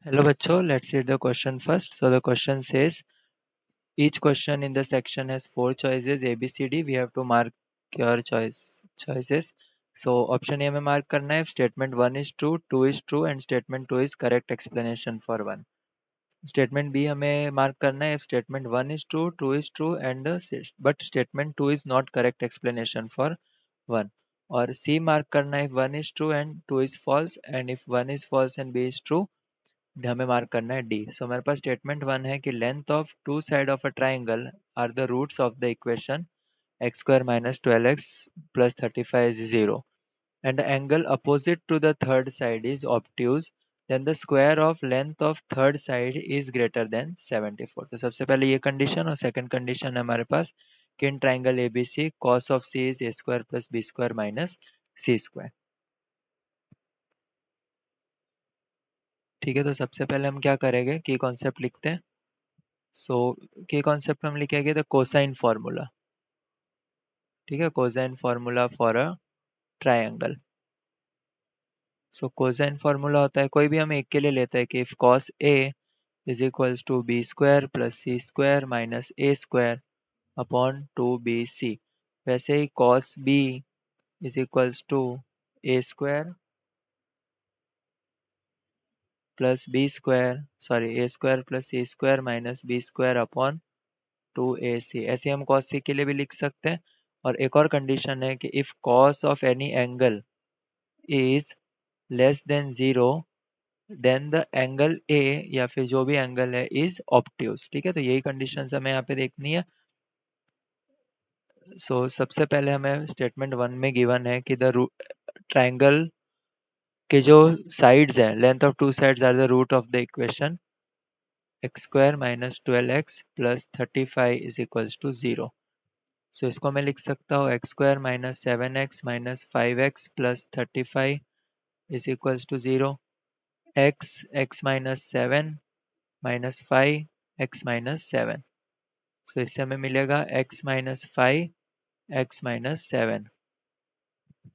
Hello bachcho, let's read the question first. So the question says each question in the section has four choices A, B, C, D. We have to mark your choices. So option A में mark करना है if statement 1 is true, 2 is true and statement 2 is correct explanation for 1. Statement B हमें mark करना है if statement 1 is true, 2 is true and but statement 2 is not correct explanation for 1. और C mark करना है if 1 is true and 2 is false and if 1 is false and B is true हमें mark करना है D. सो हमारे पास statement one है कि length of two side of a triangle are the roots of the equation x square minus 12x plus 35 is 0 and the angle opposite to the third side is obtuse, then the square of length of third side is greater than 74. तो सबसे पहले ये condition और second condition है हमारे पास कि in triangle A B C cos of C is a square plus B square minus C square. ठीक है, तो सबसे पहले हम क्या करेंगे की कॉन्सेप्ट लिखते हैं. सो के कॉन्सेप्ट में हम लिखेंगे द कोसाइन फार्मूला. ठीक है, cosine formula for a triangle. So cosine formula होता है, कोई भी हम एक के लिए लेते हैं कि if cos A is equals to B square plus C square minus A square upon two B C. वैसे ही cos B is equals to A square plus B square A square plus C square minus B square upon two A C. ऐसे हम cos सी के लिए भी लिख सकते हैं. और एक और कंडीशन है कि if cos of any angle is less than zero then the angle A या फिर जो भी एंगल है इज ऑब्ट्यूज. ठीक है, तो यही कंडीशन हमें यहाँ पे देखनी है. सो सबसे पहले हमें स्टेटमेंट वन में गिवन है कि द ट्राइंगल के जो साइड्स हैं length of two sides are the root of the equation x square minus 12x plus 35 is equals to 0. So इसको मैं लिख सकता हूँ x square minus 7x minus 5x plus 35 is equals to 0. X minus 7 minus 5 x minus 7. So इससे हमें मिलेगा x minus 5 x minus 7.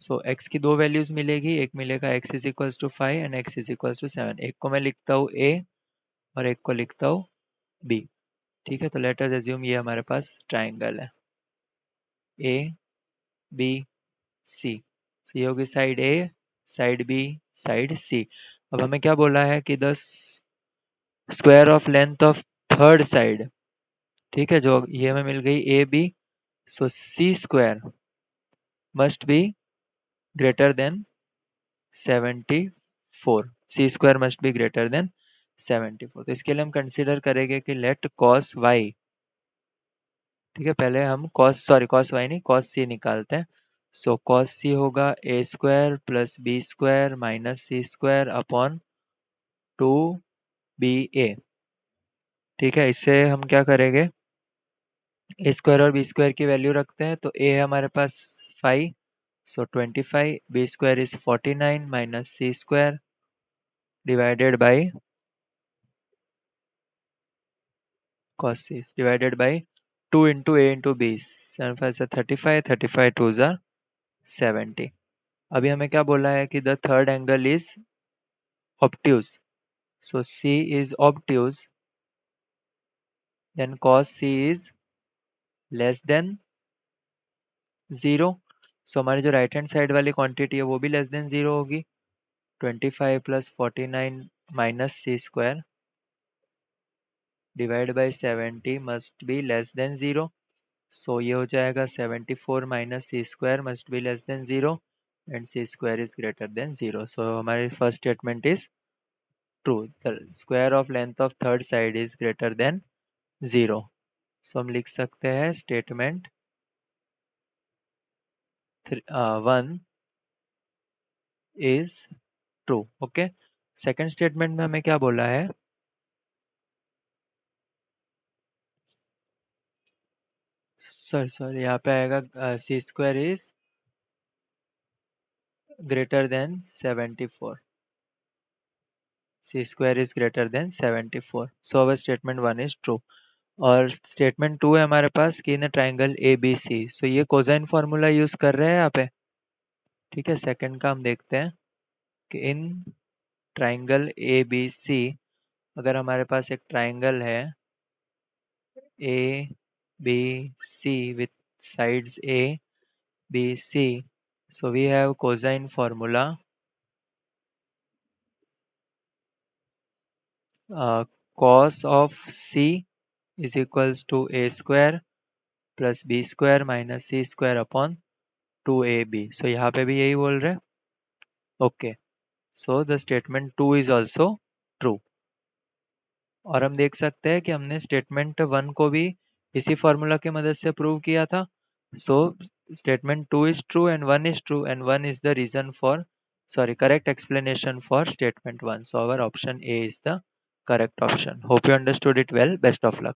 So x की दो वैल्यूज मिलेगी, एक मिलेगा x is equals to 5 and x is equals to 7. एक को मैं लिखता हूँ a और एक को लिखता हूँ b. ठीक है, तो लेट अस अज्यूम ये हमारे पास ट्राइंगल है a b c. सो ये होगी side a side b side c. अब हमें क्या बोला है कि the square of length of third side. ठीक है, जो ये हमें मिल गई a b. So c square must be greater than 74. C square must be greater than 74. तो इसके लिए हम कंसीडर करेंगे कि लेट कॉस वाई. ठीक है, पहले हम कॉस वाई नहीं कॉस सी निकालते हैं. सो कॉस सी होगा A square plus B square minus C square upon two B A. ठीक है, इससे हम क्या करेंगे ए स्क्वायर और बी स्क्वायर की वैल्यू रखते हैं. तो ए है हमारे पास 5. So 25 B square is 49 minus C square divided by cos c is divided by 2 into a into b. 7 5 से 35 35 2 are 70. अभी हमें क्या बोला है कि the third angle is obtuse. So c is obtuse, then cos c is less than 0. So हमारी जो right hand side वाली क्वांटिटी है वो भी लेस देन 0 होगी. 25 plus 49 minus C square divide by 70 must be less than 0. So ये हो जाएगा 74 minus C square must be less than 0 and c square is greater than 0. So हमारी first statement is true. The square of length of third side is greater than 0. सो हम लिख सकते हैं statement 1 is true. Okay, second statement में हमें क्या बोला है सॉरी यहाँ पे आएगा C square is greater than 74. C square is greater than 74. So our statement 1 is true. और स्टेटमेंट 2 है हमारे पास कि इन ट्राइंगल ए बी सी. सो ये कोसाइन फार्मूला यूज कर रहे हैं यहाँ पे. ठीक है, सेकंड का हम देखते हैं कि इन ट्राइंगल ए बी सी अगर हमारे पास एक ट्राइंगल है A B C with sides A, B, C. So we have cosine formula. Cos of C is equals to A square plus B square minus C square upon 2AB. So यहाँ पे भी यही बोल रहे हैं. Okay. So the statement 2 is also true. और हम देख सकते हैं कि हमने स्टेटमेंट 1 को भी इसी फॉर्मूला की मदद से प्रूव किया था. So statement 2 is true and 1 is true and 1 is the reason for, sorry, correct explanation for statement 1. So our option A is the correct option. Hope you understood it well. Best of luck.